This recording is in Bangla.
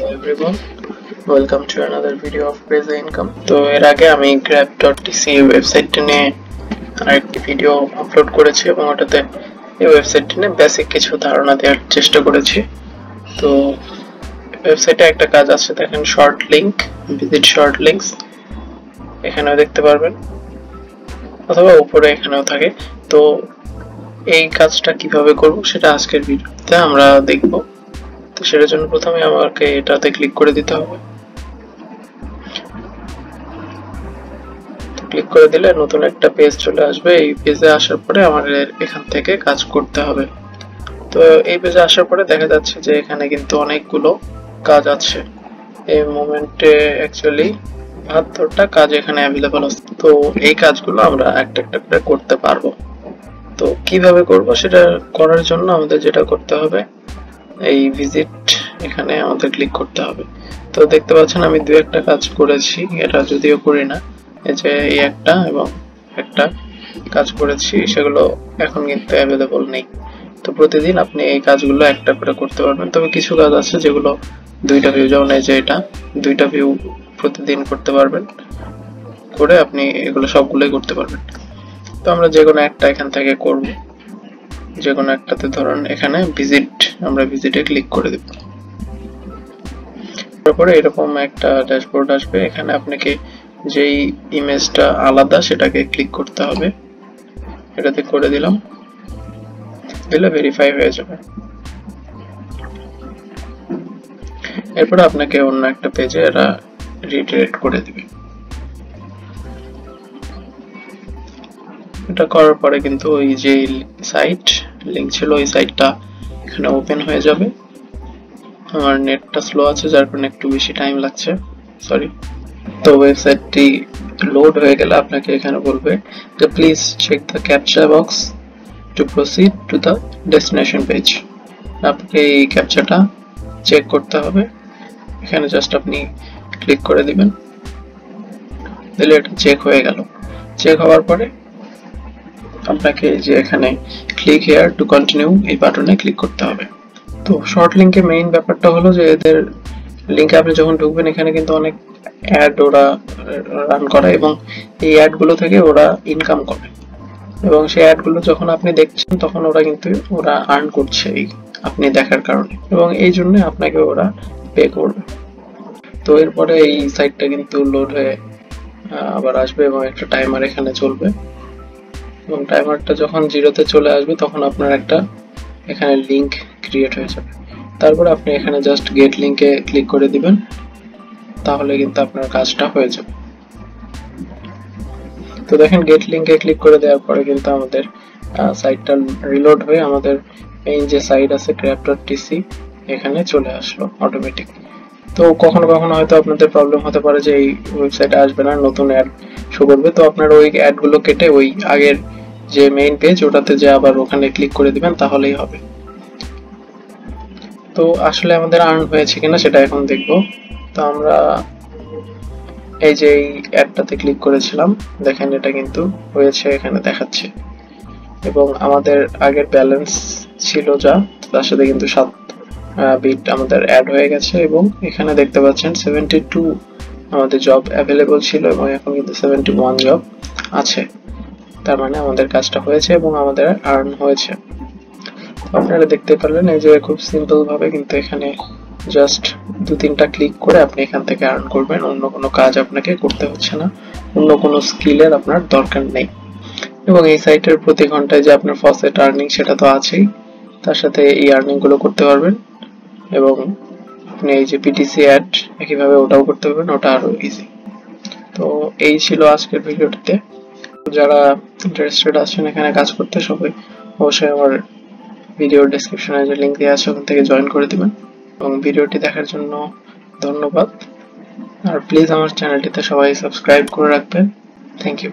Hello everyone, welcome to another video of Crazy Income. তো এর আগে আমি GraB.TC ওয়েবসাইটটি নিয়ে আরেকটি ভিডিও আপলোড করেছি এবং ওটাতে এই ওয়েবসাইটটি নিয়ে বেসিক কিছু ধারণা দেওয়ার চেষ্টা করেছি। তো ওয়েবসাইটে একটা কাজ আছে, দেখেন short link, visit short links, এখানেও দেখতে পারবেন অথবা উপরে এখানেও থাকে। তো এই কাজটা কিভাবে করব সেটা আজকের ভিডিওতে আমরা দেখব। তো সেটার জন্য প্রথমে আমাকে এটাতে ক্লিক করে দিতে হবে। ক্লিক করে দিলে নতুন একটা পেজ চলে আসবে। এই পেজে আসার পরে আমাদের এখান থেকে কাজ করতে হবে। তো এই পেজে আসার পরে দেখা যাচ্ছে যে এখানে কিন্তু অনেকগুলো কাজ আছে। এই মোমেন্টে অ্যাকচুয়ালি ৭২টা কাজ এখানে অ্যাভেলেবল আছে। তো এই কাজগুলো আমরা একটা একটা করে করতে পারবো। তো কিভাবে করব সেটা করার জন্য আমাদের যেটা করতে হবে, এই ভিজিট এখানে আমাদের ক্লিক করতে হবে। তো দেখতে পাচ্ছেন আমি দুই একটা কাজ করেছি, এটা যদিও করি না, এই যে এই একটা এবং একটা কাজ করেছি, সেগুলো এখন কিন্তু অ্যাভেলেবল নেই। তো প্রতিদিন আপনি এই কাজগুলো একটা করে করতে পারবেন। তবে কিছু কাজ আছে যেগুলো দুইটা ভিউ, যেমন এই যে এটা দুইটা ভিউ প্রতিদিন করতে পারবেন, করে আপনি এগুলো সবগুলোই করতে পারবেন। তো আমরা যে কোনো একটা এখান থেকে করব, যে কোনো একটাতে ধরুন এখানে ভিজিট, আমরা ভিজিটে ক্লিক করে দেব। তারপরে এরকম একটা ড্যাশবোর্ড আসবে, এখানে আপনাকে যেই ইমেজটা আলাদা সেটাকে ক্লিক করতে হবে। এটাতে করে দিলাম, দিলে ভেরিফাই হয়ে যাবে। এরপর আপনাকে অন্য একটা পেজে এরা রিডিরেক্ট করে দিবে। এটা করার পরে কিন্তু ওই যে সাইট লিংক ছিল ওই সাইটটা এখানে ওপেন হয়ে যাবে। আমার নেটটা স্লো আছে যার কারণে একটু বেশি টাইম লাগছে, সরি। তো ওয়েবসাইটটি লোড হয়ে গেলে আপনাকে এখানে বলবে যে please check the captcha box to proceed to the destination page. আপনাকে এই ক্যাপচাটা চেক করতে হবে। এখানে জাস্ট আপনি ক্লিক করে দিবেন, দিলে এটা চেক হয়ে গেল। চেক হওয়ার পরে আপনাকে যে এখানে ক্লিক হিয়ার টু কন্টিনিউ এই বাটনে ক্লিক করতে হবে। তো শর্ট লিংকে মেইন ব্যাপারটা হলো যে এদের লিংকে আপনি যখন ঢুকবেন এখানে কিন্তু অনেক অ্যাড ওরা রান করে এবং এই অ্যাডগুলো থেকে ওরা ইনকাম করে, এবং সেই অ্যাডগুলো যখন আপনি দেখছেন তখন ওরা আর্ন করছে এই আপনি দেখার কারণে, এবং এই জন্য আপনাকে ওরা পে করবে। তো এরপরে এই সাইটটা কিন্তু লোড হয়ে আবার আসবে এবং একটা টাইমার এখানে চলবে, এবং টাইমারটা যখন 0-তে চলে আসবে তখন আপনার একটা এখানে লিংক ক্রিয়েট হয়ে যাবে। তারপর আপনি এখানে জাস্ট গেট লিংকে ক্লিক করে দিবেন, তাহলে কিন্তু আপনার কাজটা হয়ে যাবে। তো দেখেন গেট লিংকে ক্লিক করে দেওয়ার পরে কিন্তু আমাদের সাইটটা রিলোড হয়ে আমাদের মেইন যে সাইট আছে GraB.TC এখানে চলে আসলো অটোমেটিক। তো কখনো কখনো হয়তো আপনাদের প্রবলেম হতে পারে যে এই ওয়েবসাইটে আসবে না, নতুন অ্যাড শো করবে। তো আপনারা ওই অ্যাডগুলো কেটে ওই আগের যে মেইন পেজ ওটাতে যে আবার ওখানে ক্লিক করে দিবেন, তাহলেই হবে। তো আসলে আমাদের আর্ন হয়েছে কিনা সেটা এখন দেখব। তো আমরা এই যে এই অ্যাডটাতে ক্লিক করেছিলাম, দেখেন এটা কিন্তু হয়েছে, এখানে দেখাচ্ছে, এবং আমাদের আগের ব্যালেন্স ছিল যা, তার সাথে কিন্তু 7 বিট আমাদের অ্যাড হয়ে গেছে, এবং এখানে দেখতে পাচ্ছেন 72 আমাদের জব অ্যাভেলেবল ছিল এবং এখন কিন্তু 71 জব আছে। তার মানে আমাদের কাজটা হয়েছে এবং আমাদের আর্ন হয়েছে। আপনারা দেখতে পারলেন এই যে খুব সিম্পল ভাবে কিন্তু এখানে জাস্ট 2-3টা ক্লিক করে আপনি এখান থেকে আর্ন করবেন। অন্য কোনো কাজ আপনাকে করতে হচ্ছে না, অন্য কোনো স্কিলের আপনার দরকার নেই। এবং এই সাইটের প্রতি ঘন্টায় যে আপনার ফসেট আর্নিং সেটা তো আছেই, তার সাথে এই আর্নিং গুলো করতে পারবেন, এবং আপনি এই যে পিটিসি অ্যাড একইভাবে ওটাও করতে পারবেন, ওটা আরো ইজি। তো এই ছিল আজকের ভিডিওটিতে। যারা ইন্টারেস্টেড আছেন এখানে কাজ করতে, সবাই অবশ্যই আমার ভিডিওর ডেসক্রিপশনে যে লিংক দেওয়া আছে ওখান থেকে জয়েন করে দিবেন। এবং ভিডিওটি দেখার জন্য ধন্যবাদ। আর প্লিজ আমার চ্যানেলটিতে সবাই সাবস্ক্রাইব করে রাখবেন। Thank you.